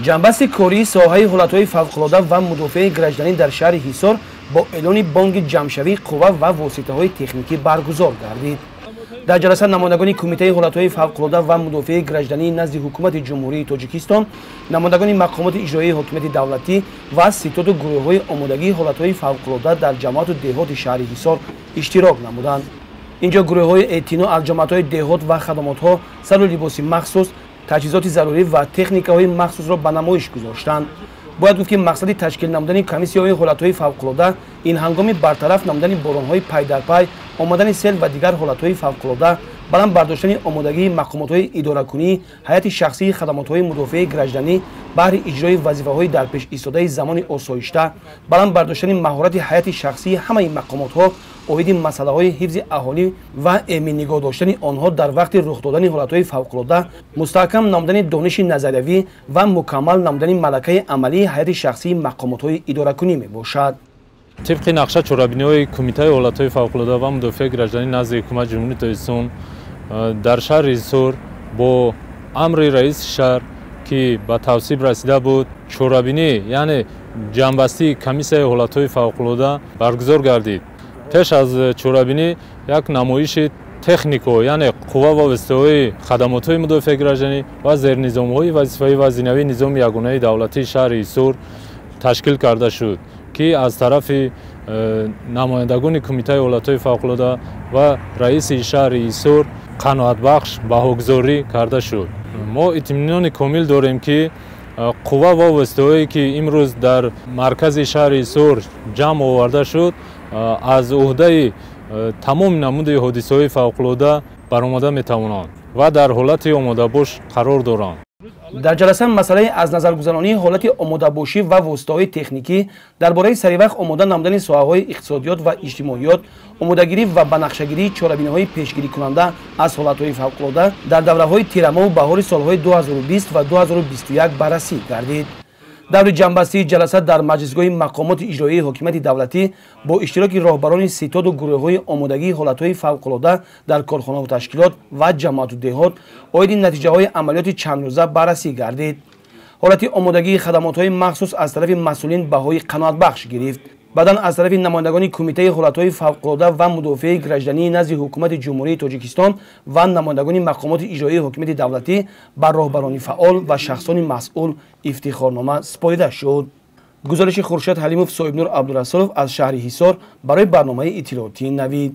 ҷанбасти кории соҳаи ҳолатҳои фавқулода ва мудофиаи гражданӣ дар шаҳри ҳисор бо эълони бонки ҷамъшавии қувва ва воситаҳои техникӣ баргузор гардид. дар ҷаласа намояндагони кумитаи ҳолатҳои фавқулода ва мудофиаи гражданӣ назди ҳукумати ҷумҳурии Тоҷикистон, намояндагони мақомоти иҷроии ҳокимияти давлатӣ ва ситоду гурӯҳҳои омодагии ҳолатҳои фавқулода дар ҷамоату деҳоти шаҳри ҳисор иштирок намуданд. инҷо гурӯҳҳои эътино аз ҷамоатҳои деҳот ва хадамотҳо сару либоси махсус, таҷҳизоти зарурӣ ва техникаҳои махсусро ба намоиш гузоштанд. бояд гуфт ки мақсади ташкил намудани комиссияҳои ҳолатҳои фавқулода ин ҳангоми бартараф намудани боронҳои пайдарпай, омадани сел ва дигар ҳолатҳои фавқулода, баланд бардоштани омодагии мақомотҳои идоракунӣ, ҳайати шахсии хадамотҳои мудофиаи гражданӣ баҳри иҷрои вазифаҳои дар пеш истодаи замони осоишта, баланд бардоштани маҳорати ҳайати шахсии ҳамаи мақомотҳо оиди масъалаҳои ҳифзи аҳолӣ ва эмин нигоҳ доштани онҳо дар вақти рух додани ҳолатҳои фавқулода, мустаҳкам намудани дониши назариявӣ ва мукаммал намудани малакаи амалии ҳайати шахсии мақомотҳои идоракунӣ мебошад. طبق نقشه چرابینی‌های کمیته حالت‌های فوق‌العاده و مدافع گردنی نزد حکومت جمهوری تاجیکستان در شهر هیسور با امر رئیس شهر که به توصیب رسیده بود چرابینی یعنی جنبستی کمیسیای حالت‌های فوق‌العاده برگزار گردید. پیش از چرابینی یک نمایش تکنیکو یعنی قوا و وسایل خدمات‌های مدافع گردنی و زیرنظام‌های وظیفه‌ای و زینوی نظام یگانه دولتی شهر هیسور تشکیل کرده شد که از طرف نمایندگان کمیته حالت‌های فوق‌العاده و رئیس شهر هیسور قناعتبخش بهاگذاری کرده شد. ما اطمینان کامل داریم که قوا و وسایلی که امروز در مرکز شهر هیسور جمع آورده شد از عهده تمام نمود حادثه‌های فوق‌العاده برآمده می‌توانند و در حالت آماده باش قرار دارند. дар ҷаласа масъалаи аз назаргузаронии ҳолати омодабошӣ ва воситаҳои техникӣ дар бораи саривақт омода намудани соҳаҳои иқтисодиёт ва иҷтимоиёт, омодагирӣ ва банақшагирии чорабиниҳои пешгирикунанда аз ҳолатҳои фавқулода дар давраҳои тирамоҳу баҳори солҳои 2020 ва 2021 баррасӣ гардид. даври ҷанбастии ҷаласа дар маҷлисгоҳи мақомоти иҷроии ҳокимияти давлатӣ бо иштироки роҳбарони ситоду гурӯҳҳои омодагии ҳолатҳои фавқулода дар корхонаҳо ташкилот ва ҷамоату деҳот оиди натиҷаҳои амалиёти чандрӯза баррасӣ гардид. ҳолати омодагии хадамотҳои махсус аз тарафи масъулин баҳои қаноатбахш гирифт. баъдан аз тарафи намояндагони кумитаи ҳолатҳои фавқулода ва мудофиаи граждании назди ҳукумати ҷумҳурии Тоҷикистон ва намояндагони мақомоти иҷроии ҳокимияти давлатӣ ба роҳбарони фаъол ва шахсони масъул ифтихорнома супорида шуд. гузориши Хуршед Ҳалимов, Соҳибнур Абдурасулов аз шаҳри Ҳисор барои барномаи иттилоотии Навид.